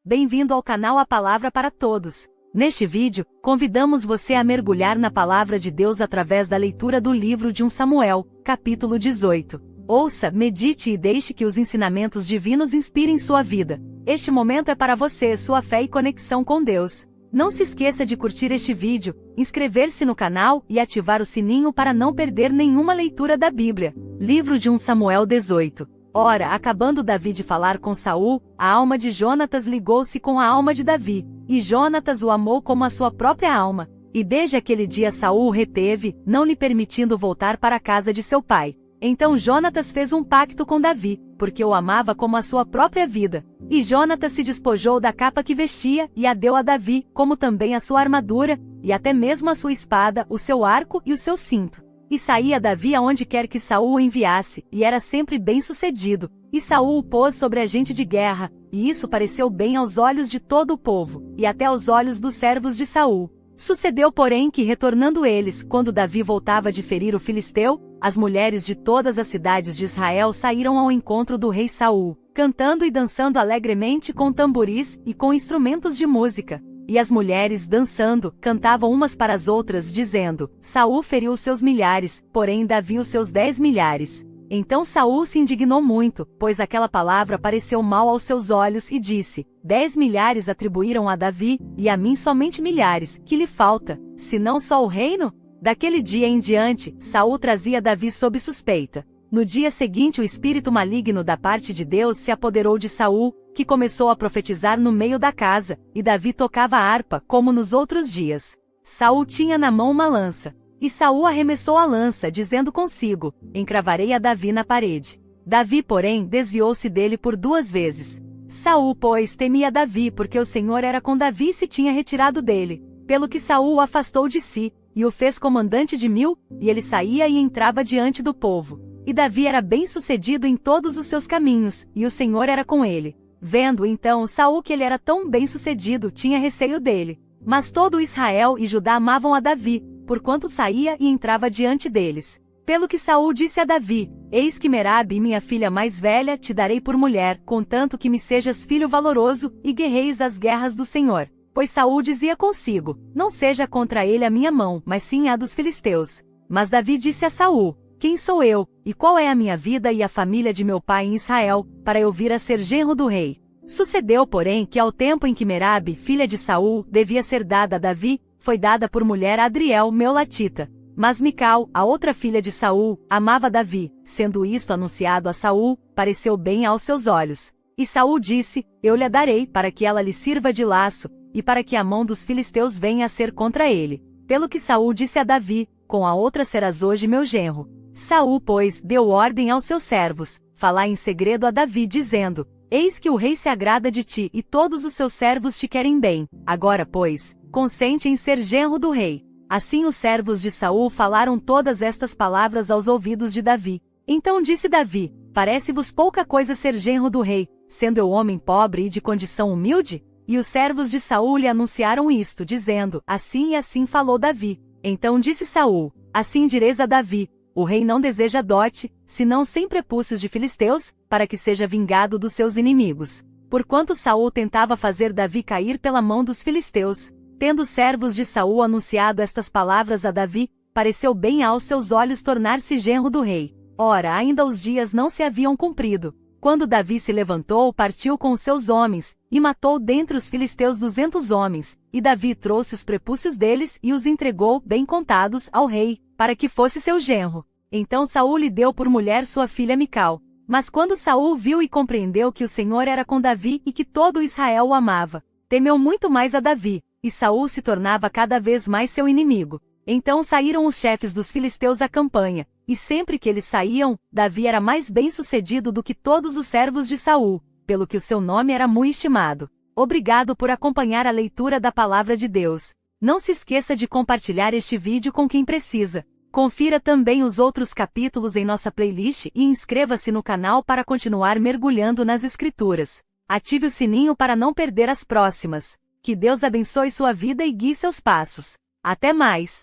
Bem-vindo ao canal A Palavra para Todos. Neste vídeo, convidamos você a mergulhar na Palavra de Deus através da leitura do livro de 1 Samuel, capítulo 18. Ouça, medite e deixe que os ensinamentos divinos inspirem sua vida. Este momento é para você, sua fé e conexão com Deus. Não se esqueça de curtir este vídeo, inscrever-se no canal e ativar o sininho para não perder nenhuma leitura da Bíblia. Livro de 1 Samuel 18. Ora, acabando Davi de falar com Saul, a alma de Jonatas ligou-se com a alma de Davi, e Jonatas o amou como a sua própria alma. E desde aquele dia Saul o reteve, não lhe permitindo voltar para a casa de seu pai. Então Jonatas fez um pacto com Davi, porque o amava como a sua própria vida. E Jonatas se despojou da capa que vestia, e a deu a Davi, como também a sua armadura, e até mesmo a sua espada, o seu arco e o seu cinto. E saía Davi aonde quer que Saul o enviasse, e era sempre bem-sucedido. E Saul o pôs sobre a gente de guerra, e isso pareceu bem aos olhos de todo o povo, e até aos olhos dos servos de Saul. Sucedeu, porém, que retornando eles, quando Davi voltava de ferir o filisteu, as mulheres de todas as cidades de Israel saíram ao encontro do rei Saul, cantando e dançando alegremente com tamboris e com instrumentos de música. E as mulheres, dançando, cantavam umas para as outras, dizendo: Saul feriu os seus milhares, porém Davi os seus 10 milhares. Então Saul se indignou muito, pois aquela palavra pareceu mal aos seus olhos, e disse: 10 milhares atribuíram a Davi, e a mim somente milhares, que lhe falta, se não só o reino? Daquele dia em diante, Saul trazia Davi sob suspeita. No dia seguinte o espírito maligno da parte de Deus se apoderou de Saul, que começou a profetizar no meio da casa, e Davi tocava a harpa, como nos outros dias. Saul tinha na mão uma lança. E Saul arremessou a lança, dizendo consigo: encravarei a Davi na parede. Davi, porém, desviou-se dele por 2 vezes. Saul, pois, temia Davi, porque o Senhor era com Davi e se tinha retirado dele. Pelo que Saul o afastou de si, e o fez comandante de 1000, e ele saía e entrava diante do povo. E Davi era bem-sucedido em todos os seus caminhos, e o Senhor era com ele. Vendo então Saul que ele era tão bem-sucedido, tinha receio dele. Mas todo Israel e Judá amavam a Davi, porquanto saía e entrava diante deles. Pelo que Saul disse a Davi: eis que Merabe, minha filha mais velha, te darei por mulher, contanto que me sejas filho valoroso, e guerreis as guerras do Senhor. Pois Saul dizia consigo: não seja contra ele a minha mão, mas sim a dos filisteus. Mas Davi disse a Saul: quem sou eu, e qual é a minha vida e a família de meu pai em Israel, para eu vir a ser genro do rei? Sucedeu, porém, que ao tempo em que Merabe, filha de Saul, devia ser dada a Davi, foi dada por mulher a Adriel, Meolatita. Mas Mical, a outra filha de Saul, amava Davi. Sendo isto anunciado a Saul, pareceu bem aos seus olhos. E Saul disse: eu lhe a darei, para que ela lhe sirva de laço, e para que a mão dos filisteus venha a ser contra ele. Pelo que Saul disse a Davi: com a outra serás hoje meu genro. Saul, pois, deu ordem aos seus servos: falai em segredo a Davi, dizendo: eis que o rei se agrada de ti, e todos os seus servos te querem bem. Agora, pois, consente em ser genro do rei. Assim os servos de Saul falaram todas estas palavras aos ouvidos de Davi. Então disse Davi: parece-vos pouca coisa ser genro do rei, sendo eu homem pobre e de condição humilde? E os servos de Saul lhe anunciaram isto, dizendo: assim e assim falou Davi. Então disse Saul: assim direis a Davi: o rei não deseja dote, senão 100 prepúcios de filisteus, para que seja vingado dos seus inimigos. Porquanto Saul tentava fazer Davi cair pela mão dos filisteus. Tendo os servos de Saul anunciado estas palavras a Davi, pareceu bem aos seus olhos tornar-se genro do rei. Ora, ainda os dias não se haviam cumprido. Quando Davi se levantou, partiu com os seus homens, e matou dentre os filisteus 200 homens, e Davi trouxe os prepúcios deles e os entregou, bem contados, ao rei, para que fosse seu genro. Então Saul lhe deu por mulher sua filha Mical. Mas quando Saul viu e compreendeu que o Senhor era com Davi e que todo Israel o amava, temeu muito mais a Davi, e Saul se tornava cada vez mais seu inimigo. Então saíram os chefes dos filisteus à campanha, e sempre que eles saíam, Davi era mais bem-sucedido do que todos os servos de Saul, pelo que o seu nome era muito estimado. Obrigado por acompanhar a leitura da Palavra de Deus. Não se esqueça de compartilhar este vídeo com quem precisa. Confira também os outros capítulos em nossa playlist e inscreva-se no canal para continuar mergulhando nas Escrituras. Ative o sininho para não perder as próximas. Que Deus abençoe sua vida e guie seus passos. Até mais!